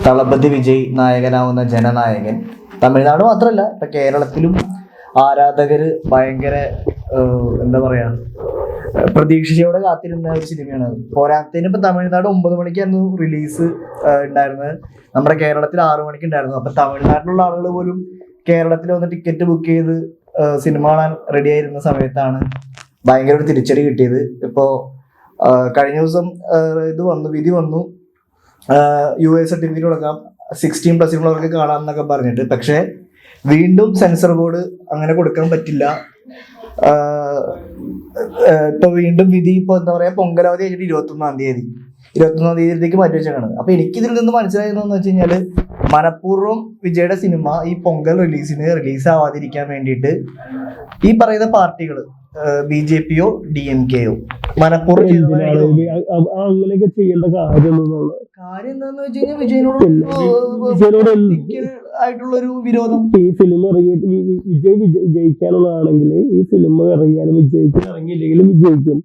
തളപതി വിജയ് നായകനാവുന്ന ജനനായകൻ തമിഴ്നാട് മാത്രമല്ല ഇപ്പൊ കേരളത്തിലും ആരാധകര് ഭയങ്കര എന്താ പറയാ പ്രതീക്ഷയോടെ കാത്തിരുന്ന ഒരു സിനിമയാണ്. പോരാത്തതിന് ഇപ്പൊ തമിഴ്നാട് 9 മണിക്കായിരുന്നു റിലീസ് ഉണ്ടായിരുന്നത്, നമ്മുടെ കേരളത്തിൽ 6 മണിക്ക് ഉണ്ടായിരുന്നു. അപ്പൊ തമിഴ്നാട്ടിലുള്ള ആളുകൾ പോലും കേരളത്തിൽ വന്ന് ടിക്കറ്റ് ബുക്ക് ചെയ്ത് സിനിമ കാണാൻ റെഡി ആയിരുന്ന സമയത്താണ് ഭയങ്കര ഒരു തിരിച്ചടി കിട്ടിയത്. ഇപ്പോ കഴിഞ്ഞ ദിവസം വിധി വന്നു, US സർട്ടിഫിക്കറ്റ് കൊടുക്കാം, 16+ ഉള്ളവർക്ക് കാണാം എന്നൊക്കെ പറഞ്ഞിട്ട്. പക്ഷെ വീണ്ടും സെൻസർ ബോർഡ് അങ്ങനെ കൊടുക്കാൻ പറ്റില്ല. ഇപ്പൊ വീണ്ടും വിധി ഇപ്പൊ എന്താ പറയാ പൊങ്കലാവധി കഴിഞ്ഞിട്ട് 21-ാം തീയതിയിലേക്ക് മാറ്റി വെച്ചാണ്. അപ്പൊ എനിക്കിതിൽ നിന്ന് മനസ്സിലായതെന്ന് വെച്ച് കഴിഞ്ഞാല് മനഃപൂർവ്വം വിജയുടെ സിനിമ ഈ പൊങ്കൽ റിലീസ് ആവാതിരിക്കാൻ വേണ്ടിയിട്ട് ഈ പറയുന്ന പാർട്ടികള് BJP-യോ DMK-യോ മനഃപൂർവ്വം അങ്ങനെയൊക്കെ ചെയ്യേണ്ട കാര്യം എന്താന്ന് വെച്ച് കഴിഞ്ഞാൽ വിജയനോട് ആയിട്ടുള്ള ഒരു വിരോധം. ഈ സിനിമ വിജയിക്കാനുള്ളതാണെങ്കിൽ ഈ സിനിമ ഇറങ്ങിയാലും ഇറങ്ങിയില്ലെങ്കിലും വിജയിക്കും.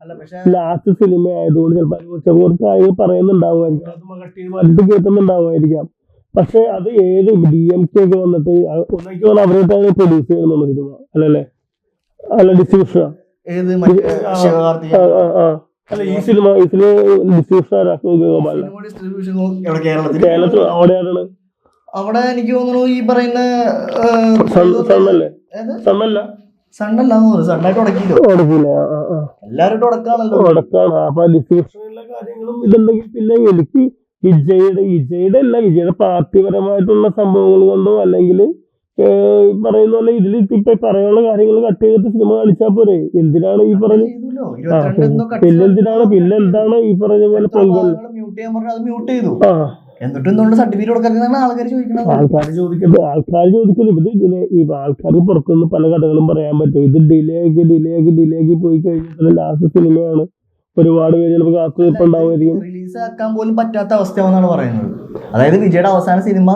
ലാസ്റ്റ് സിനിമ ആയതുകൊണ്ട് ചിലപ്പോൾ കാര്യങ്ങൾ പറയുന്നുണ്ടാവുമായിരിക്കും, കേൾക്കുന്നുണ്ടാവുമായിരിക്കാം. പക്ഷെ അത് ഏത് DMK ഒക്കെ വന്നിട്ട് ഒന്നേക്ക് വന്ന് അവരായിട്ടാണ് പ്രൊഡ്യൂസ് ചെയ്യുന്നുള്ള സിനിമ അല്ലല്ലേ, അല്ല ഡിസ്ട്രിബ്യൂഷൻ ഈ സിനിമ കേരളത്തിൽ അവിടെയാണ്. അവിടെ എനിക്ക് തോന്നുന്നു ഈ പറയുന്ന ഉടക്കാണ്. അപ്പൊ ഡിസ്ട്രിബ്യൂഷനുള്ള കാര്യങ്ങളും ഇതുണ്ടെങ്കിൽ പിന്നെ എനിക്ക് വിജയുടെ പാർട്ടിപരമായിട്ടുള്ള സംഭവങ്ങൾ കൊണ്ടോ അല്ലെങ്കിൽ പറയുന്ന പോലെ ഇതിൽ ഇപ്പൊ പറയാനുള്ള കാര്യങ്ങൾ കട്ട് ചെയ്തിട്ട് സിനിമ കാണിച്ചാൽ പോരെ. എന്തിനാണ് ഈ പറഞ്ഞ പിന്നെന്താണ് ഈ പറഞ്ഞ പോലെ പൊങ്കൽ ആൾക്കാർ ചോദിക്കുന്നത് ആൾക്കാർക്ക് പുറത്തുനിന്ന് പല കഥകളും പറയാൻ പറ്റും. ഇത് ഡിലേ ആക്കി പോയി കഴിഞ്ഞിട്ട് ലാസ്റ്റ് സിനിമയാണ്. ഒരുപാട് പേര് ചിലപ്പോൾ കാത്തിരിപ്പുണ്ടാവുമായിരിക്കും. റിലീസ് ആക്കാൻ പോലും പറ്റാത്ത അവസ്ഥയാണെന്നാണ് പറയുന്നത്. അതായത് വിജയുടെ അവസാന സിനിമ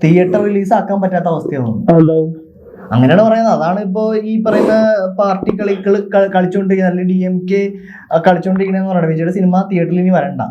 തിയേറ്റർ റിലീസ് ആക്കാൻ പറ്റാത്ത അവസ്ഥയാണ് അങ്ങനെയാണ് പറയുന്നത്. അതാണ് ഇപ്പോ ഈ പറയുന്ന പാർട്ടി കളിച്ചുകൊണ്ടിരിക്കുന്നത്, അല്ലെങ്കിൽ DMK കളിച്ചുകൊണ്ടിരിക്കുന്നതെന്ന് പറയുന്നത് വിജയുടെ സിനിമ തിയേറ്ററിൽ ഇനി വരണ്ട.